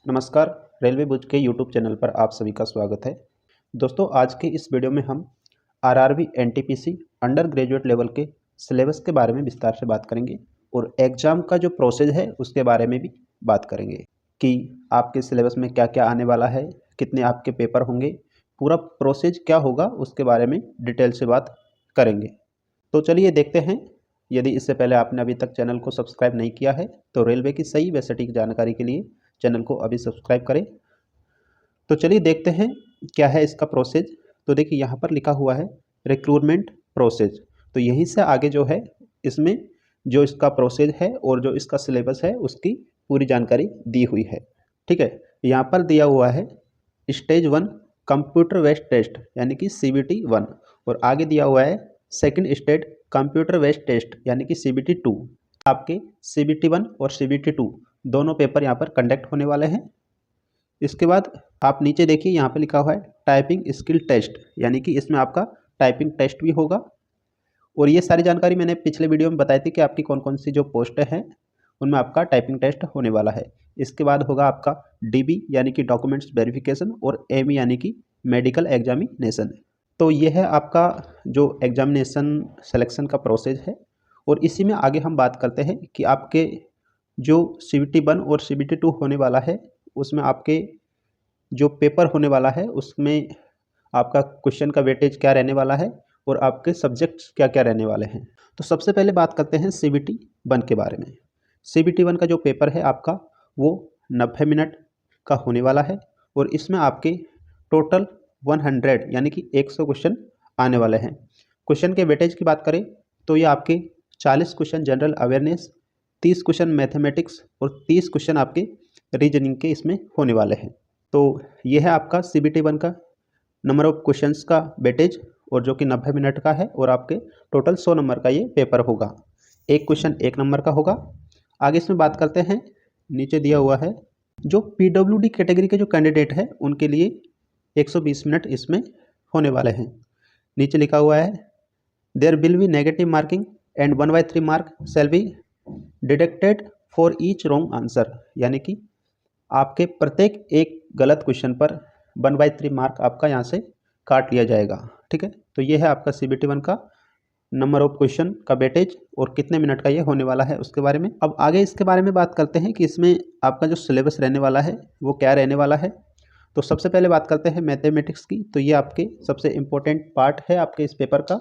नमस्कार। रेलवे बुज के YouTube channel पर आप सभी का स्वागत है। दोस्तों, आज के इस वीडियो में हम RRB NTPC under graduate level के सिलेबस के बारे में विस्तार से बात करेंगे और एग्ज़ाम का जो प्रोसेस है उसके बारे में भी बात करेंगे कि आपके सिलेबस में क्या क्या आने वाला है, कितने आपके पेपर होंगे, पूरा प्रोसेस क्या होगा उसके बारे में डिटेल से बात करेंगे। तो चलिए देखते हैं। यदि इससे पहले आपने अभी तक चैनल को सब्सक्राइब नहीं किया है तो रेलवे की सही व सटीक जानकारी के लिए चैनल को अभी सब्सक्राइब करें। तो चलिए देखते हैं क्या है इसका प्रोसेस। तो देखिए यहाँ पर लिखा हुआ है रिक्रूटमेंट प्रोसेस। तो यहीं से आगे जो है इसमें जो इसका प्रोसेस है और जो इसका सिलेबस है उसकी पूरी जानकारी दी हुई है। ठीक है, यहाँ पर दिया हुआ है स्टेज 1 कंप्यूटर बेस्ड टेस्ट यानी कि CBT 1 और आगे दिया हुआ है second stage computer based test यानी कि CBT 2। आपके CBT 1 और CBT 2 दोनों पेपर यहाँ पर कंडक्ट होने वाले हैं। इसके बाद आप नीचे देखिए यहाँ पे लिखा हुआ है टाइपिंग स्किल टेस्ट यानी कि इसमें आपका टाइपिंग टेस्ट भी होगा। और ये सारी जानकारी मैंने पिछले वीडियो में बताई थी कि आपकी कौन कौन सी जो पोस्ट हैं उनमें आपका टाइपिंग टेस्ट होने वाला है। इसके बाद होगा आपका DB यानी कि डॉक्यूमेंट्स वेरिफिकेशन और ME यानी कि मेडिकल एग्जामिनेशन। तो ये है आपका जो एग्जामिनेशन सिलेक्शन का प्रोसेस है। और इसी में आगे हम बात करते हैं कि आपके जो CBT 1 और CBT 2 होने वाला है उसमें आपके जो पेपर होने वाला है उसमें आपका क्वेश्चन का वेटेज क्या रहने वाला है और आपके सब्जेक्ट्स क्या क्या रहने वाले हैं। तो सबसे पहले बात करते हैं CBT 1 के बारे में। CBT 1 का जो पेपर है आपका वो 90 मिनट का होने वाला है और इसमें आपके टोटल 100 यानी कि 100 क्वेश्चन आने वाले हैं। क्वेश्चन के वेटेज की बात करें तो ये आपके 40 question general awareness, 30 question mathematics और 30 क्वेश्चन आपके रीजनिंग के इसमें होने वाले हैं। तो ये है आपका CBT 1 का नंबर ऑफ क्वेश्चंस का वेटेज और जो कि 90 मिनट का है और आपके टोटल 100 नंबर का ये पेपर होगा। एक क्वेश्चन 1 नंबर का होगा। आगे इसमें बात करते हैं, नीचे दिया हुआ है जो PWD कैटेगरी के जो कैंडिडेट है उनके लिए 120 मिनट इसमें होने वाले हैं। नीचे लिखा हुआ है there will be negative marking and 1/3 mark shall be deducted for each wrong answer यानी कि आपके प्रत्येक एक गलत क्वेश्चन पर 1/3 मार्क आपका यहाँ से काट लिया जाएगा। ठीक है, तो ये है आपका CBT 1 का नंबर ऑफ क्वेश्चन का वेटेज और कितने मिनट का ये होने वाला है उसके बारे में। अब आगे इसके बारे में बात करते हैं कि इसमें आपका जो सिलेबस रहने वाला है वो क्या रहने वाला है। तो सबसे पहले बात करते हैं मैथमेटिक्स की। तो ये आपके सबसे इम्पोर्टेंट पार्ट है आपके इस पेपर का,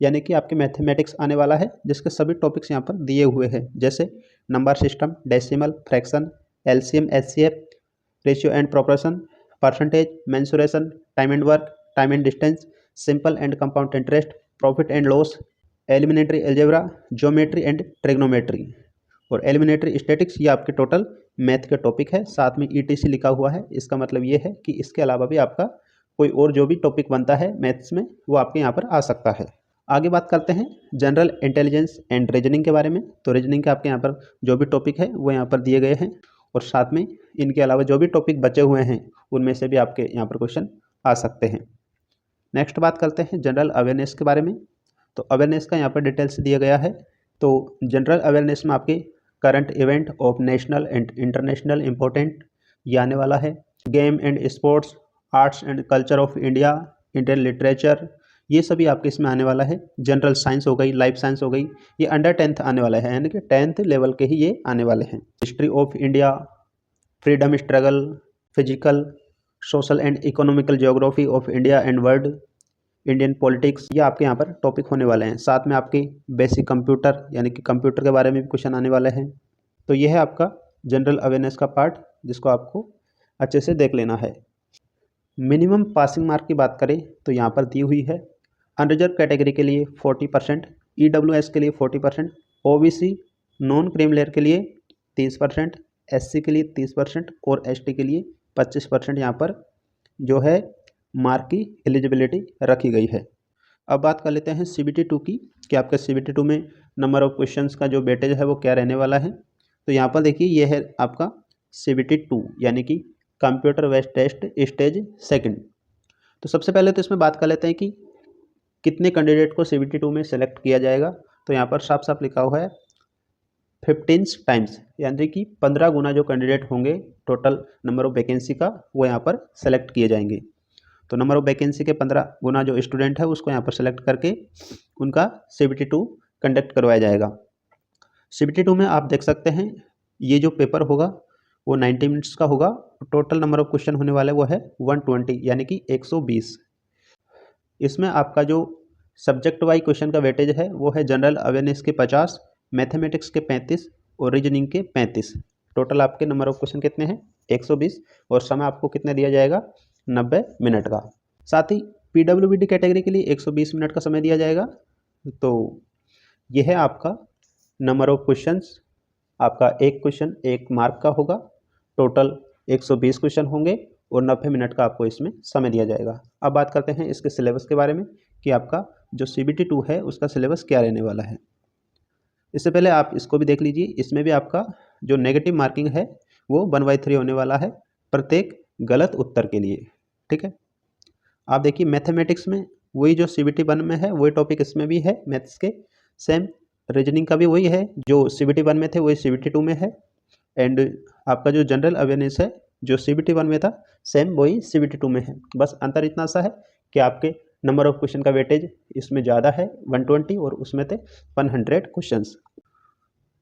यानी कि आपके मैथमेटिक्स आने वाला है जिसके सभी टॉपिक्स यहाँ पर दिए हुए हैं, जैसे number system, decimal, fraction, LCM, HCF, ratio and proportion, percentage, mensuration, time and work, time and distance, simple and compound interest, profit and loss, एलिमिनेटरी algebra, geometry and trigonometry और एलिमिनेटरी स्टैटिक्स। ये आपके टोटल मैथ के topic है। साथ में ETC लिखा हुआ है, इसका मतलब ये है कि इसके अलावा भी आपका कोई और जो भी टॉपिक बनता है मैथ्स में वो आपके यहाँ पर आ सकता है। आगे बात करते हैं जनरल इंटेलिजेंस एंड रीजनिंग के बारे में। तो रीजनिंग के आपके यहाँ पर जो भी टॉपिक है वो यहाँ पर दिए गए हैं और साथ में इनके अलावा जो भी टॉपिक बचे हुए हैं उनमें से भी आपके यहाँ पर क्वेश्चन आ सकते हैं। नेक्स्ट बात करते हैं जनरल अवेयरनेस के बारे में। तो अवेयरनेस का यहाँ पर डिटेल्स दिया गया है। तो जनरल अवेयरनेस में आपके current event of national and international important ये आने वाला है। Game and sports, arts and culture of India, Indian literature, ये सभी आपके इसमें आने वाला है। जनरल साइंस हो गई, लाइफ साइंस हो गई, ये अंडर 10th आने वाला है यानी कि 10th लेवल के ही ये आने वाले हैं। History of India, freedom struggle, physical, social and economical geography of India and world, Indian politics, ये आपके यहाँ पर टॉपिक होने वाले हैं। साथ में आपकी बेसिक कंप्यूटर यानी कि कंप्यूटर के बारे में भी क्वेश्चन आने वाले हैं। तो ये है आपका जनरल अवेयरनेस का पार्ट जिसको आपको अच्छे से देख लेना है। मिनिमम पासिंग मार्क की बात करें तो यहाँ पर दी हुई है अनरिजर्व कैटेगरी के लिए 40%, EWS के लिए 40%, OBC नॉन क्रीम लेयर के लिए 30%, SC के लिए 30% और ST के लिए 25% यहाँ पर जो है मार्क की एलिजिबिलिटी रखी गई है। अब बात कर लेते हैं CBT 2 की कि आपके CBT 2 में नंबर ऑफ क्वेश्चंस का जो वेटेज है वो क्या रहने वाला है। तो यहाँ पर देखिए ये है आपका CBT 2 यानी कि कंप्यूटर बेस्ड टेस्ट स्टेज 2। तो सबसे पहले तो इसमें बात कर लेते हैं कि कितने कैंडिडेट को CBT 2 में सेलेक्ट किया जाएगा। तो यहाँ पर साफ साफ लिखा हुआ है 15 टाइम्स, यानी कि 15 गुना जो कैंडिडेट होंगे टोटल नंबर ऑफ वैकेंसी का, वो यहाँ पर सेलेक्ट किए जाएंगे। तो नंबर ऑफ वैकेंसी के 15 गुना जो स्टूडेंट है उसको यहाँ पर सेलेक्ट करके उनका CBT2 कंडक्ट करवाया जाएगा। CBT2 में आप देख सकते हैं ये जो पेपर होगा वो 90 मिनट्स का होगा। टोटल नंबर ऑफ क्वेश्चन होने वाले वो है 120, यानी कि 120। इसमें आपका जो सब्जेक्ट वाइज क्वेश्चन का वेटेज है वो है जनरल अवेयरनेस के 50, मैथमेटिक्स के 35 और रीजनिंग के 35। टोटल आपके नंबर ऑफ क्वेश्चन कितने हैं? 120। और समय आपको कितना दिया जाएगा? 90 मिनट का। साथ ही PWBD कैटेगरी के लिए 120 मिनट का समय दिया जाएगा। तो यह है आपका नंबर ऑफ क्वेश्चंस। आपका एक क्वेश्चन 1 मार्क का होगा। टोटल 120 क्वेश्चन होंगे और 90 मिनट का आपको इसमें समय दिया जाएगा। अब बात करते हैं इसके सिलेबस के बारे में कि आपका जो CBT2 है उसका सिलेबस क्या रहने वाला है। इससे पहले आप इसको भी देख लीजिए, इसमें भी आपका जो नेगेटिव मार्किंग है वो 1/3 होने वाला है प्रत्येक गलत उत्तर के लिए। ठीक है, आप देखिए मैथमेटिक्स में वही जो CBT1 में है वही टॉपिक इसमें भी है, मैथ्स के सेम। रीजनिंग का भी वही है, जो CBT1 में थे वही CBT2 में है। एंड आपका जो जनरल अवेयरनेस है जो CBT1 में था सेम वही CBT2 में है। बस अंतर इतना सा है कि आपके नंबर ऑफ क्वेश्चन का वेटेज इसमें ज़्यादा है 120 और उसमें थे 100 क्वेश्चंस।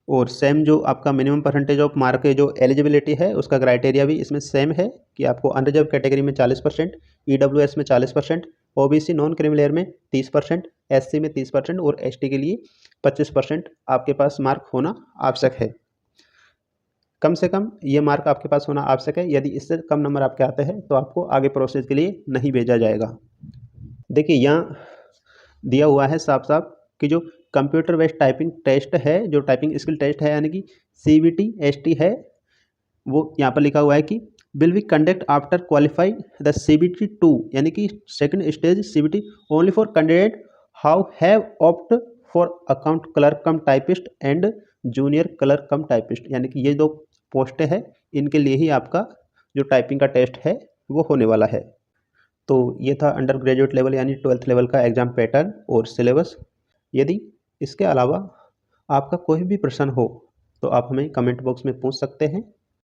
और सेम जो आपका मिनिमम परसेंटेज ऑफ मार्क के जो एलिजिबिलिटी है उसका क्राइटेरिया भी इसमें सेम है कि आपको अनरिजर्व कैटेगरी में 40%, EWS में 40%, OBC नॉन क्रिमिलेयर में 30%, SC में 30% और ST के लिए 25% आपके पास मार्क होना आवश्यक है। कम से कम ये मार्क आपके पास होना आवश्यक है। यदि इससे कम नंबर आपके आते हैं तो आपको आगे प्रोसेस के लिए नहीं भेजा जाएगा। देखिए यहाँ दिया हुआ है साफ साफ कि जो कंप्यूटर बेस्ड टाइपिंग टेस्ट है, जो टाइपिंग स्किल टेस्ट है यानी कि CBT ST है, वो यहाँ पर लिखा हुआ है कि will be conduct after qualify the CBT2, यानी कि second stage CBT only for candidate how have opt for account clerk come typist and junior clerk come typist, यानी कि ये 2 पोस्टें हैं, इनके लिए ही आपका जो टाइपिंग का टेस्ट है वो होने वाला है। तो ये था अंडर ग्रेजुएट लेवल यानी 12th लेवल का एग्ज़ाम पैटर्न और सिलेबस। यदि इसके अलावा आपका कोई भी प्रश्न हो तो आप हमें कमेंट बॉक्स में पूछ सकते हैं।